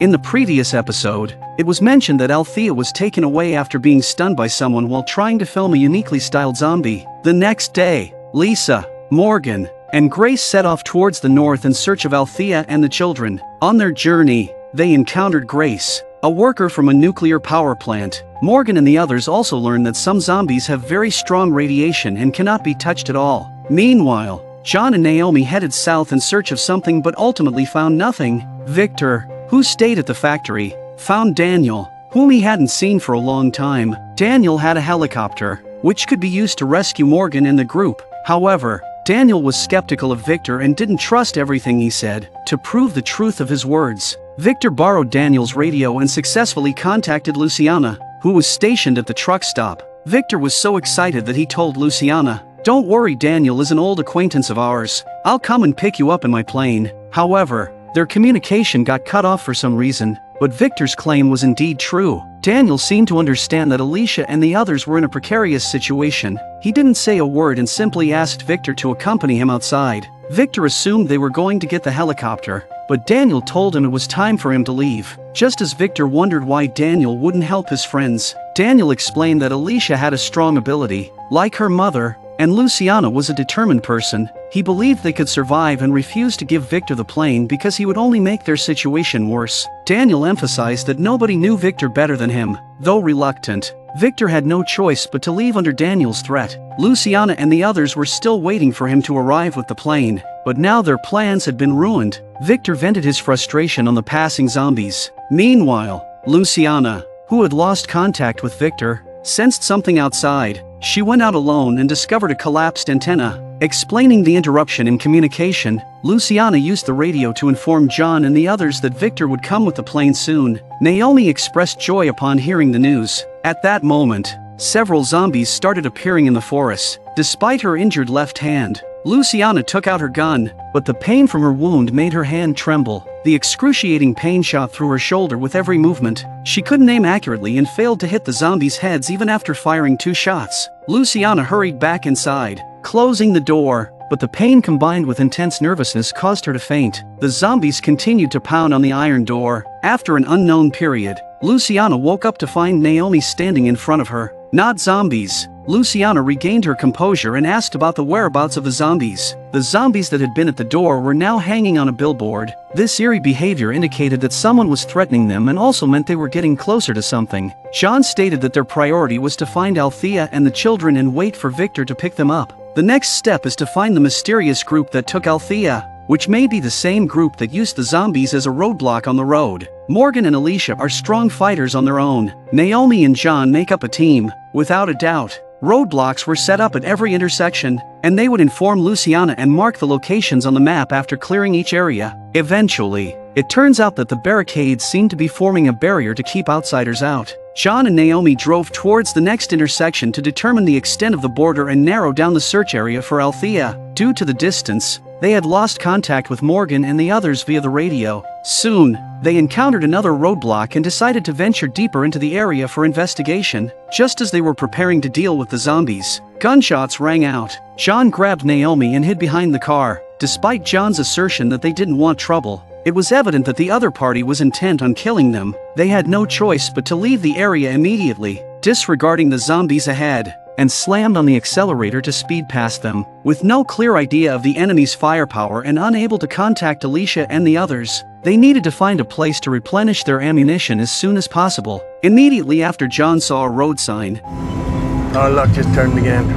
In the previous episode, it was mentioned that Althea was taken away after being stunned by someone while trying to film a uniquely styled zombie. The next day, Lisa, Morgan, and Grace set off towards the north in search of Althea and the children. On their journey, they encountered Grace, a worker from a nuclear power plant. Morgan and the others also learned that some zombies have very strong radiation and cannot be touched at all. Meanwhile, John and Naomi headed south in search of something but ultimately found nothing. Victor, who stayed at the factory, found Daniel, whom he hadn't seen for a long time. Daniel had a helicopter, which could be used to rescue Morgan and the group. However, Daniel was skeptical of Victor and didn't trust everything he said. To prove the truth of his words, Victor borrowed Daniel's radio and successfully contacted Luciana, who was stationed at the truck stop. Victor was so excited that he told Luciana, "Don't worry, Daniel is an old acquaintance of ours. I'll come and pick you up in my plane." However, their communication got cut off for some reason, but Victor's claim was indeed true. Daniel seemed to understand that Alicia and the others were in a precarious situation. He didn't say a word and simply asked Victor to accompany him outside. Victor assumed they were going to get the helicopter, but Daniel told him it was time for him to leave. Just as Victor wondered why Daniel wouldn't help his friends, Daniel explained that Alicia had a strong ability, like her mother, and Luciana was a determined person. He believed they could survive and refused to give Victor the plane because he would only make their situation worse. Daniel emphasized that nobody knew Victor better than him. Though reluctant, Victor had no choice but to leave under Daniel's threat. Luciana and the others were still waiting for him to arrive with the plane, but now their plans had been ruined. Victor vented his frustration on the passing zombies. Meanwhile, Luciana, who had lost contact with Victor, sensed something outside. She went out alone and discovered a collapsed antenna. Explaining the interruption in communication, Luciana used the radio to inform John and the others that Victor would come with the plane soon. Naomi expressed joy upon hearing the news. At that moment, several zombies started appearing in the forest. Despite her injured left hand, Luciana took out her gun, but the pain from her wound made her hand tremble. The excruciating pain shot through her shoulder with every movement. She couldn't aim accurately and failed to hit the zombies' heads even after firing 2 shots. Luciana hurried back inside, closing the door, but the pain combined with intense nervousness caused her to faint. The zombies continued to pound on the iron door. After an unknown period, Luciana woke up to find Naomi standing in front of her. Not zombies. Luciana regained her composure and asked about the whereabouts of the zombies. The zombies that had been at the door were now hanging on a billboard. This eerie behavior indicated that someone was threatening them and also meant they were getting closer to something. John stated that their priority was to find Althea and the children and wait for Victor to pick them up. The next step is to find the mysterious group that took Althea, which may be the same group that used the zombies as a roadblock on the road. Morgan and Alicia are strong fighters on their own. Naomi and John make up a team. Without a doubt, roadblocks were set up at every intersection, and they would inform Luciana and mark the locations on the map after clearing each area. Eventually, it turns out that the barricades seemed to be forming a barrier to keep outsiders out. John and Naomi drove towards the next intersection to determine the extent of the border and narrow down the search area for Althea. Due to the distance, they had lost contact with Morgan and the others via the radio. Soon, they encountered another roadblock and decided to venture deeper into the area for investigation. Just as they were preparing to deal with the zombies, gunshots rang out. John grabbed Naomi and hid behind the car. Despite John's assertion that they didn't want trouble, it was evident that the other party was intent on killing them. They had no choice but to leave the area immediately, disregarding the zombies ahead, and slammed on the accelerator to speed past them. With no clear idea of the enemy's firepower and unable to contact Alicia and the others, they needed to find a place to replenish their ammunition as soon as possible. Immediately after John saw a road sign, Our luck just turned again.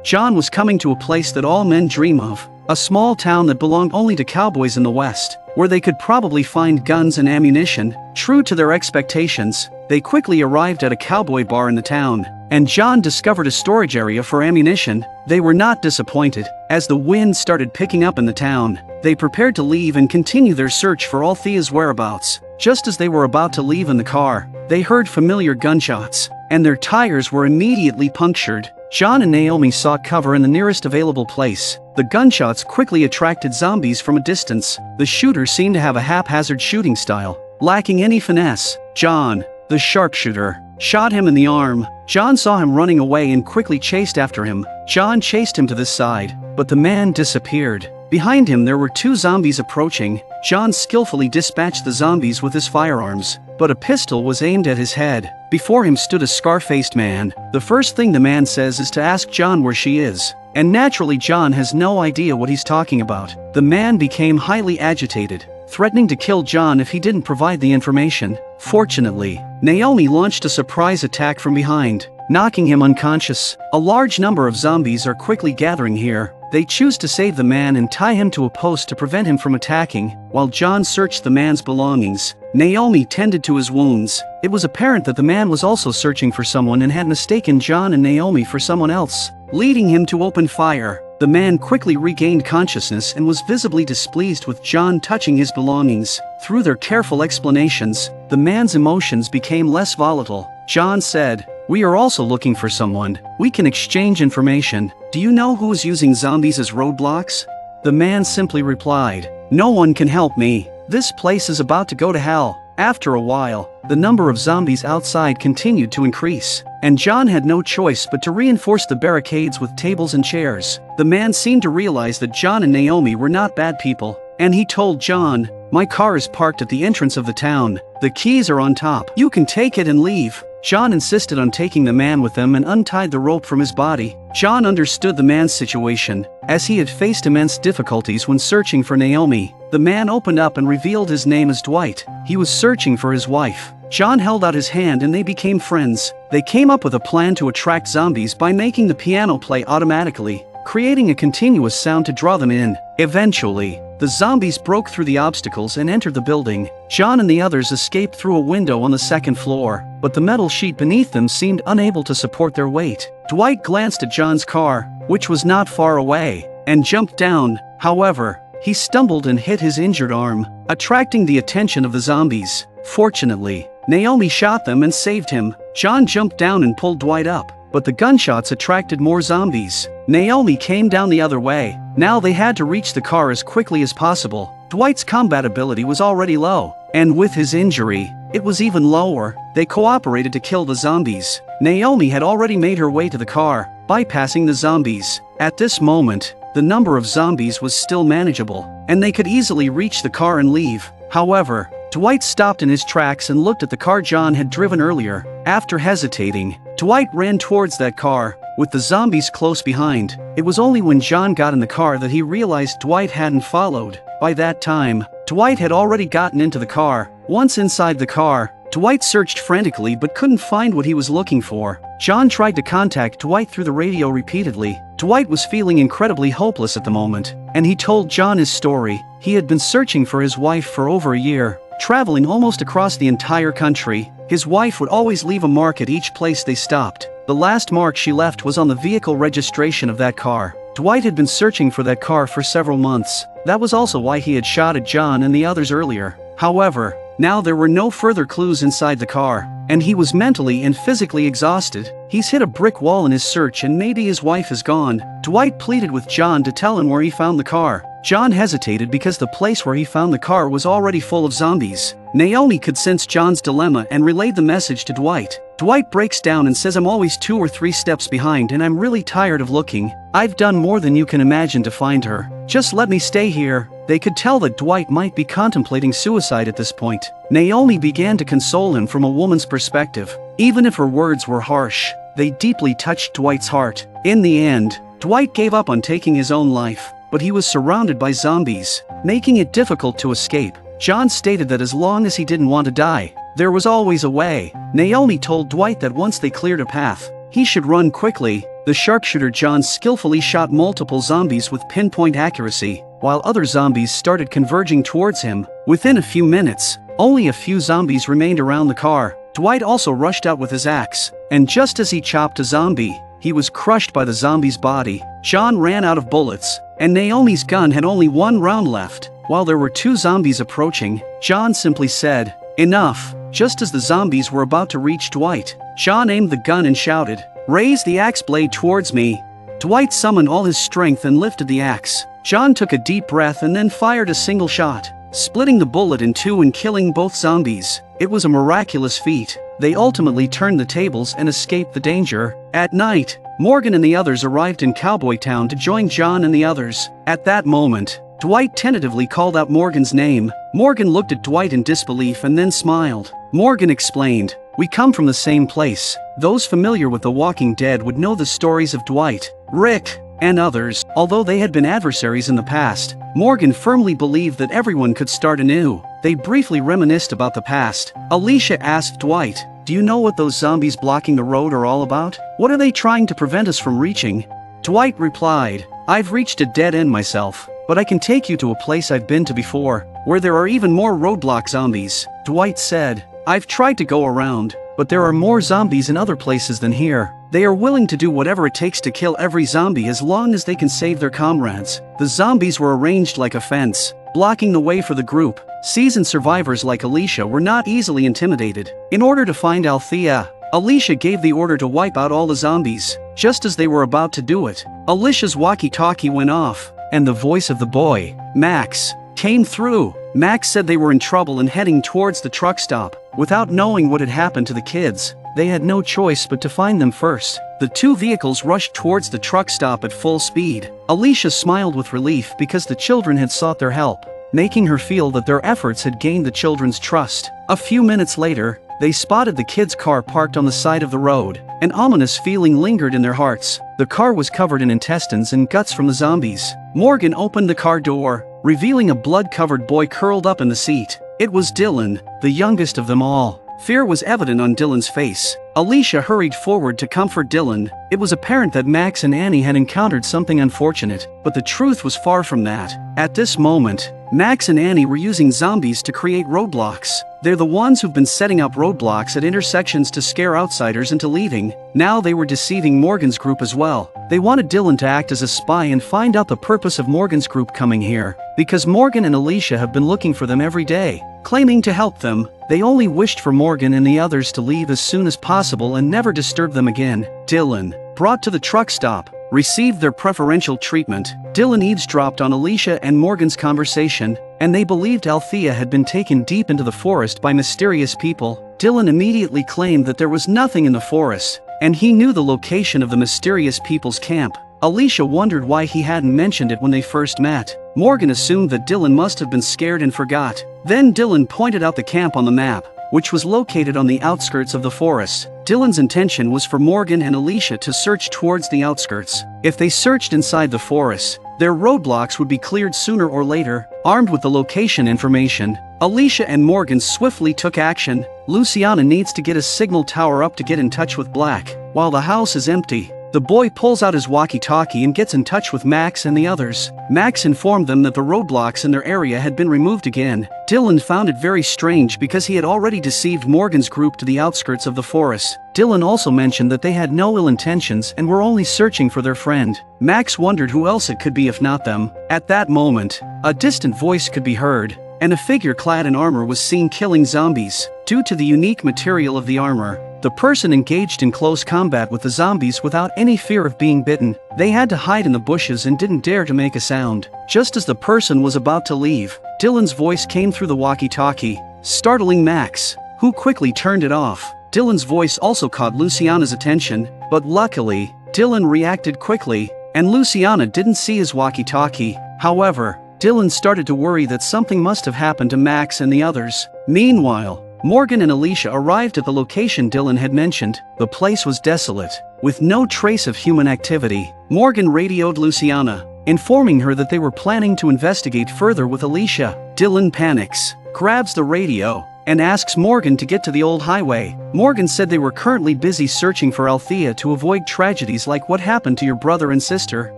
John was coming to a place that all men dream of, a small town that belonged only to cowboys in the West, where they could probably find guns and ammunition. True to their expectations, they quickly arrived at a cowboy bar in the town, and John discovered a storage area for ammunition. They were not disappointed. As the wind started picking up in the town, they prepared to leave and continue their search for Althea's whereabouts. Just as they were about to leave in the car, they heard familiar gunshots, and their tires were immediately punctured. John and Naomi sought cover in the nearest available place. The gunshots quickly attracted zombies from a distance. The shooter seemed to have a haphazard shooting style, lacking any finesse. John, the sharpshooter, shot him in the arm. John saw him running away and quickly chased after him. John chased him to the side, but the man disappeared. Behind him there were 2 zombies approaching. John skillfully dispatched the zombies with his firearms, but a pistol was aimed at his head. Before him stood a scar-faced man. The first thing the man says is to ask John where she is. And naturally John has no idea what he's talking about. The man became highly agitated, threatening to kill John if he didn't provide the information. Fortunately, Naomi launched a surprise attack from behind, knocking him unconscious. A large number of zombies are quickly gathering here. They choose to save the man and tie him to a post to prevent him from attacking, while John searched the man's belongings. Naomi tended to his wounds. It was apparent that the man was also searching for someone and had mistaken John and Naomi for someone else, leading him to open fire. The man quickly regained consciousness and was visibly displeased with John touching his belongings. Through their careful explanations, the man's emotions became less volatile. John said, "We are also looking for someone. We can exchange information. Do you know who is using zombies as roadblocks?" The man simply replied, "No one can help me. This place is about to go to hell." After a while, the number of zombies outside continued to increase, and John had no choice but to reinforce the barricades with tables and chairs. The man seemed to realize that John and Naomi were not bad people, and he told John, "My car is parked at the entrance of the town. The keys are on top. You can take it and leave." John insisted on taking the man with them and untied the rope from his body. John understood the man's situation, as he had faced immense difficulties when searching for Naomi. The man opened up and revealed his name as Dwight. He was searching for his wife. John held out his hand and they became friends. They came up with a plan to attract zombies by making the piano play automatically, creating a continuous sound to draw them in. Eventually, the zombies broke through the obstacles and entered the building. John and the others escaped through a window on the 2nd floor, but the metal sheet beneath them seemed unable to support their weight. Dwight glanced at John's car, which was not far away, and jumped down. However, he stumbled and hit his injured arm, attracting the attention of the zombies. Fortunately, Naomi shot them and saved him. John jumped down and pulled Dwight up, but the gunshots attracted more zombies. Naomi came down the other way. Now they had to reach the car as quickly as possible. Dwight's combat ability was already low, and with his injury, it was even lower. They cooperated to kill the zombies. Naomi had already made her way to the car, bypassing the zombies. At this moment, the number of zombies was still manageable, and they could easily reach the car and leave. However, Dwight stopped in his tracks and looked at the car John had driven earlier. After hesitating, Dwight ran towards that car, with the zombies close behind. It was only when John got in the car that he realized Dwight hadn't followed. By that time, Dwight had already gotten into the car. Once inside the car, Dwight searched frantically but couldn't find what he was looking for. John tried to contact Dwight through the radio repeatedly. Dwight was feeling incredibly hopeless at the moment, and he told John his story. He had been searching for his wife for over a year, traveling almost across the entire country. His wife would always leave a mark at each place they stopped. The last mark she left was on the vehicle registration of that car. Dwight had been searching for that car for several months. That was also why he had shot at John and the others earlier. However, now there were no further clues inside the car, and he was mentally and physically exhausted. He's hit a brick wall in his search and maybe his wife is gone. Dwight pleaded with John to tell him where he found the car. John hesitated because the place where he found the car was already full of zombies. Naomi could sense John's dilemma and relayed the message to Dwight. Dwight breaks down and says, "I'm always 2 or 3 steps behind and I'm really tired of looking. I've done more than you can imagine to find her. Just let me stay here." They could tell that Dwight might be contemplating suicide at this point. Naomi began to console him from a woman's perspective. Even if her words were harsh, they deeply touched Dwight's heart. In the end, Dwight gave up on taking his own life, but he was surrounded by zombies, making it difficult to escape. John stated that as long as he didn't want to die, there was always a way. Naomi told Dwight that once they cleared a path, he should run quickly. The sharpshooter John skillfully shot multiple zombies with pinpoint accuracy, while other zombies started converging towards him. Within a few minutes, only a few zombies remained around the car. Dwight also rushed out with his axe, and just as he chopped a zombie, he was crushed by the zombie's body. John ran out of bullets, and Naomi's gun had only 1 round left. While there were 2 zombies approaching, John simply said, "Enough." Just as the zombies were about to reach Dwight, John aimed the gun and shouted, "Raise the axe blade towards me." Dwight summoned all his strength and lifted the axe. John took a deep breath and then fired a single shot, splitting the bullet in 2 and killing both zombies. It was a miraculous feat. They ultimately turned the tables and escaped the danger. At night, Morgan and the others arrived in Cowboy Town to join John and the others. At that moment, Dwight tentatively called out Morgan's name. Morgan looked at Dwight in disbelief and then smiled. Morgan explained, "We come from the same place." Those familiar with The Walking Dead would know the stories of Dwight, Rick, and others. Although they had been adversaries in the past, Morgan firmly believed that everyone could start anew. They briefly reminisced about the past. Alicia asked Dwight, "Do you know what those zombies blocking the road are all about? What are they trying to prevent us from reaching?" Dwight replied, "I've reached a dead end myself, but I can take you to a place I've been to before, where there are even more roadblock zombies." Dwight said, "I've tried to go around, but there are more zombies in other places than here. They are willing to do whatever it takes to kill every zombie as long as they can save their comrades." The zombies were arranged like a fence, blocking the way for the group. Seasoned survivors like Alicia were not easily intimidated. In order to find Althea, Alicia gave the order to wipe out all the zombies. Just as they were about to do it, Alicia's walkie-talkie went off, and the voice of the boy, Max, came through. Max said they were in trouble and heading towards the truck stop. Without knowing what had happened to the kids, they had no choice but to find them first. The two vehicles rushed towards the truck stop at full speed. Alicia smiled with relief because the children had sought their help, making her feel that their efforts had gained the children's trust. A few minutes later, they spotted the kids' car parked on the side of the road. An ominous feeling lingered in their hearts. The car was covered in intestines and guts from the zombies. Morgan opened the car door, revealing a blood-covered boy curled up in the seat. It was Dylan, the youngest of them all. Fear was evident on Dylan's face. Alicia hurried forward to comfort Dylan. It was apparent that Max and Annie had encountered something unfortunate, but the truth was far from that. At this moment, Max and Annie were using zombies to create roadblocks. They're the ones who've been setting up roadblocks at intersections to scare outsiders into leaving. Now they were deceiving Morgan's group as well. They wanted Dylan to act as a spy and find out the purpose of Morgan's group coming here, because Morgan and Alicia have been looking for them every day, claiming to help them. They only wished for Morgan and the others to leave as soon as possible and never disturb them again. Dylan, brought to the truck stop, received their preferential treatment. Dylan eavesdropped on Alicia and Morgan's conversation, and they believed Althea had been taken deep into the forest by mysterious people. Dylan immediately claimed that there was nothing in the forest, and he knew the location of the mysterious people's camp. Alicia wondered why he hadn't mentioned it when they first met. Morgan assumed that Dylan must have been scared and forgot. Then Dylan pointed out the camp on the map, which was located on the outskirts of the forest. Dylan's intention was for Morgan and Alicia to search towards the outskirts. If they searched inside the forest, their roadblocks would be cleared sooner or later. Armed with the location information, Alicia and Morgan swiftly took action. Luciana needs to get a signal tower up to get in touch with Black. While the house is empty, the boy pulls out his walkie-talkie and gets in touch with Max and the others. Max informed them that the roadblocks in their area had been removed again. Dylan found it very strange because he had already deceived Morgan's group to the outskirts of the forest. Dylan also mentioned that they had no ill intentions and were only searching for their friend. Max wondered who else it could be if not them. At that moment, a distant voice could be heard, and a figure clad in armor was seen killing zombies. Due to the unique material of the armor, the person engaged in close combat with the zombies without any fear of being bitten. They had to hide in the bushes and didn't dare to make a sound. Just as the person was about to leave, Dylan's voice came through the walkie-talkie, startling Max, who quickly turned it off. Dylan's voice also caught Luciana's attention, but luckily, Dylan reacted quickly, and Luciana didn't see his walkie-talkie. However, Dylan started to worry that something must have happened to Max and the others. Meanwhile, Morgan and Alicia arrived at the location Dylan had mentioned. The place was desolate, with no trace of human activity. Morgan radioed Luciana, informing her that they were planning to investigate further with Alicia. Dylan panics, grabs the radio, and asks Morgan to get to the old highway. Morgan said they were currently busy searching for Althea to avoid tragedies like what happened to your brother and sister.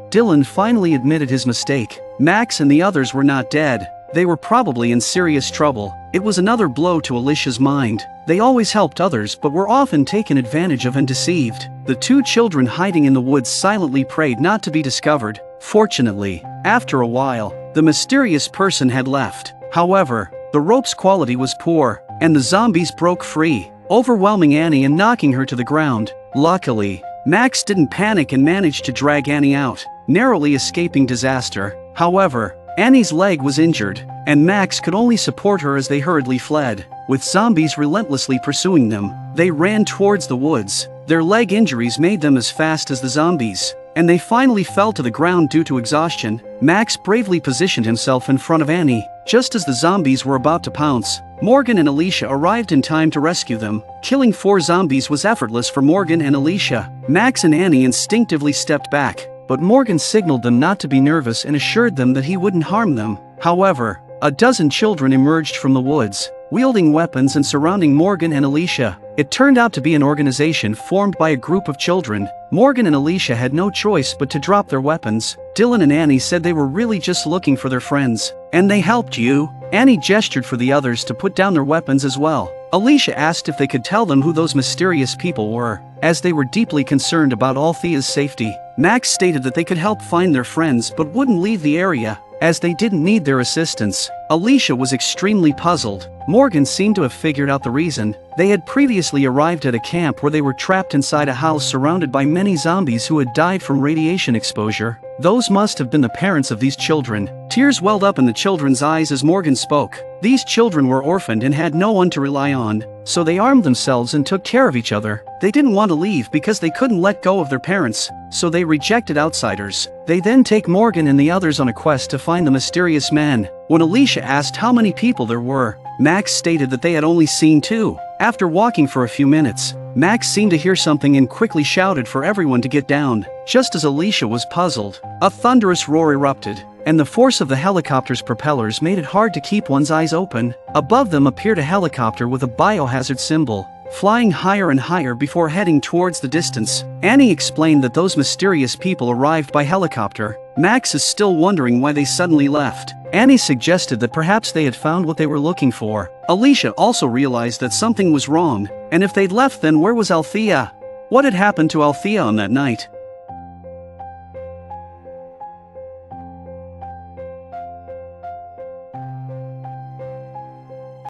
Dylan finally admitted his mistake. Max and the others were not dead. They were probably in serious trouble. It was another blow to Alicia's mind. They always helped others but were often taken advantage of and deceived. The two children hiding in the woods silently prayed not to be discovered. Fortunately, after a while, the mysterious person had left. However, the rope's quality was poor, and the zombies broke free, overwhelming Annie and knocking her to the ground. Luckily, Max didn't panic and managed to drag Annie out, narrowly escaping disaster. However, Annie's leg was injured, and Max could only support her as they hurriedly fled. With zombies relentlessly pursuing them, they ran towards the woods. Their leg injuries made them as fast as the zombies, and they finally fell to the ground due to exhaustion. Max bravely positioned himself in front of Annie. Just as the zombies were about to pounce, Morgan and Alicia arrived in time to rescue them. Killing 4 zombies was effortless for Morgan and Alicia. Max and Annie instinctively stepped back, but Morgan signaled them not to be nervous and assured them that he wouldn't harm them. However, a dozen children emerged from the woods, wielding weapons and surrounding Morgan and Alicia. It turned out to be an organization formed by a group of children. Morgan and Alicia had no choice but to drop their weapons. Dylan and Annie said they were really just looking for their friends. And they helped you? Annie gestured for the others to put down their weapons as well. Alicia asked if they could tell them who those mysterious people were, as they were deeply concerned about Althea's safety. Max stated that they could help find their friends but wouldn't leave the area, as they didn't need their assistance. Alicia was extremely puzzled. Morgan seemed to have figured out the reason. They had previously arrived at a camp where they were trapped inside a house surrounded by many zombies who had died from radiation exposure. Those must have been the parents of these children. Tears welled up in the children's eyes as Morgan spoke. These children were orphaned and had no one to rely on, so they armed themselves and took care of each other. They didn't want to leave because they couldn't let go of their parents, so they rejected outsiders. They then take Morgan and the others on a quest to find the mysterious man. When Alicia asked how many people there were, Max stated that they had only seen 2. After walking for a few minutes, Max seemed to hear something and quickly shouted for everyone to get down. Just as Alicia was puzzled, a thunderous roar erupted, and the force of the helicopter's propellers made it hard to keep one's eyes open. Above them appeared a helicopter with a biohazard symbol, flying higher and higher before heading towards the distance. Annie explained that those mysterious people arrived by helicopter. Max is still wondering why they suddenly left. Annie suggested that perhaps they had found what they were looking for. Alicia also realized that something was wrong, and if they'd left, then where was Althea? What had happened to Althea on that night?